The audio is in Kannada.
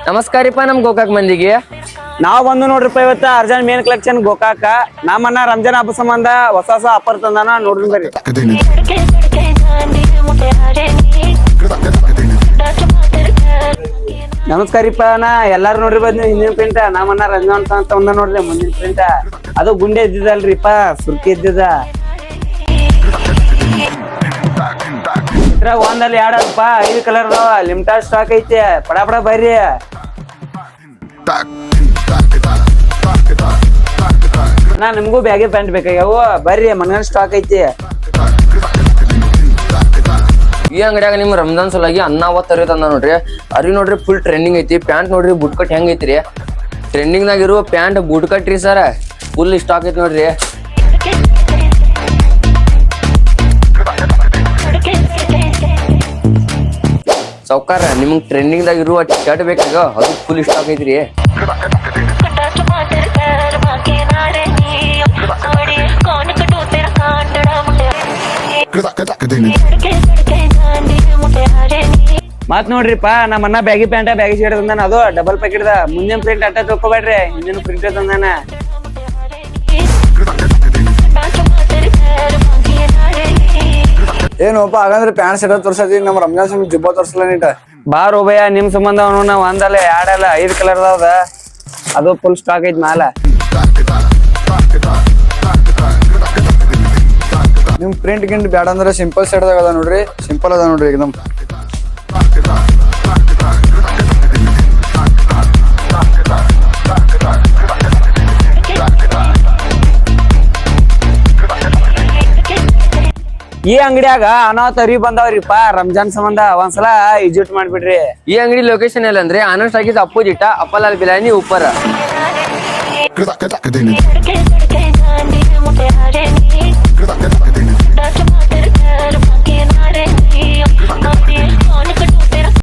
ನಮಸ್ಕಾರಿಪ್ಪ ನಮ್ ಗೋಕಾಕ್ ಮಂದಿಗೆ. ನಾವ್ ಬಂದು ನೋಡ್ರಿಪ್ಪ ಇವತ್ತ ಅರ್ಜನ್ ಮೇನ್ ಕಲೆಕ್ಷನ್ ಗೋಕಾಕ. ನಮ್ಮನ್ನ ರಂಜಾನ್ ಹಬ್ಬ ಸಂಬಂಧ ಹೊಸ ಹೊಸ ಆಫರ್ ತಂದಾನ ನೋಡ್ರಿ ಬರ್ರಿ. ನಮಸ್ಕಾರಿಪ್ಪ ನಾ ಎಲ್ಲಾರು ನೋಡ್ರಿ ಬಂದ್ ಹಿಂದಿನ ಪ್ರಿಂಟ್ ನಮ್ಮನ್ನ ರಂಜಾನ್ ಅಂತ ಒಂದ ನೋಡ್ರಿ ಮುಂದಿನ ಪ್ರಿಂಟ್. ಅದು ಗುಂಡೆ ಇದ್ದಿದ್ದಲ್ರಿಪ್ಪ ಸುರ್ಕಿ ಇದ್ದಿದ. ಇದ್ರಾಗ ಒಂದಲ್ಲಿ ಎರಡಪ್ಪ 5 ಕಲರ್ ಲಿಮಿಟೆಡ್ ಸ್ಟಾಕ್ ಐತಿ. ಪಡ ಪಡ ಬರ್ರಿ. ನಾ ನಿಮ್ಗೂ ಬ್ಯಾಗಿ ಪ್ಯಾಂಟ್ ಬೇಕಾಗ್ಯಾವ ಬರ್ರಿ ಮನ್ಗನ್ ಸ್ಟಾಕ್ ಐತಿ. ಈ ಅಂಗಡಿಯಾಗ ನಿಮ್ ರಂಜಾನ್ ಸಲುವಾಗಿ ಅನ್ನ ಅವತ್ತು ತಂದ ನೋಡ್ರಿ. ಅರಿ ನೋಡ್ರಿ ಫುಲ್ ಟ್ರೆಂಡಿಂಗ್ ಐತಿ. ಪ್ಯಾಂಟ್ ನೋಡ್ರಿ ಬುಟ್ ಕಟ್ ಹೆಂಗ್ ಐತ್ರಿ. ಟ್ರೆಂಡಿಂಗ್ ನಾಗ ಇರುವ ಪ್ಯಾಂಟ್ ಬುಟ್ ಕಟ್ ರೀ ಸರ್. ಫುಲ್ ಸ್ಟಾಕ್ ಐತಿ ನೋಡ್ರಿ. ಸೌಕಾರ ನಿಮ್ಗೆ ಟ್ರೆಂಡಿಂಗ್ ದಾಗ ಇರುವ ಶರ್ಟ್ ಬೇಕಾಗ ಅದು ಫುಲ್ ಸ್ಟಾಕ್ ಐತ್ರಿ. ಮತ್ ನೋಡ್ರಿಪ್ಪ ನಮ್ಮನ್ನ ಬ್ಯಾಗಿ ಪ್ಯಾಂಟ ಬ್ಯಾಗಿ ಶರ್ಟ್ ತಂದಾನ. ಅದು ಡಬಲ್ ಪ್ಯಾಕೆಟ್ ದ ಮುಂದಿನ ಪ್ರಿಂಟ್ ಅಟ್ಟ ತಗೋಬೇಡ್ರಿ. ಹಿಂದಿನ ಪ್ರಿಂಟ್ ತಂದಾನ. ಏನಪ್ಪ ಹಾಗಂದ್ರೆ ಪ್ಯಾಂಟ್ ಶರ್ಟ್ ತೋರ್ಸತಿ ನಮ್ಮ ರಂಜಾನ್ ಸಮಯ ಜುಬ್ಬ ತೋರ್ಸಲ್ಲ ನೀಟ. ಬಾರೋ ಭಯ ನಿಮ್ ಸಂಬಂಧ ಅವನು ಒಂದಲ್ಲ ಎರಡಲ್ಲ 5 ಕಲರ್ ಅದ. ಅದು ಫುಲ್ ಸ್ಟಾಕ್ ಐತಿ ಮ್ಯಾಲ. ನಿಮ್ ಪ್ರಿಂಟ್ ಗಿಂಟ್ ಬ್ಯಾಡ ಅಂದ್ರೆ ಸಿಂಪಲ್ ಶರ್ಟ್ ಅದ ನೋಡ್ರಿ. ಸಿಂಪಲ್ ಅದ ನೋಡ್ರಿ ಏಕದಮ್. ಈ ಅಂಗಡಿಯಾಗ ಅನಾಥ ಅರಿ ಬಂದಾವ್ರಿಪ್ಪ ರಂಜಾನ್ ಸಂಬಂಧ ಒಂದ್ಸಲ ವಿಸಿಟ್ ಮಾಡ್ಬಿಡ್ರಿ. ಈ ಅಂಗಡಿ ಲೊಕೇಶನ್ ಎಲ್ಲ ಅಂದ್ರೆ ಆನಂದ್ ಟಾಕೀಸ್ ಅಪೋಸಿಟ್ ಅಪ್ಪಲಾಲ್ ಬಿಲಾನಿ ಉಪ್ಪರ.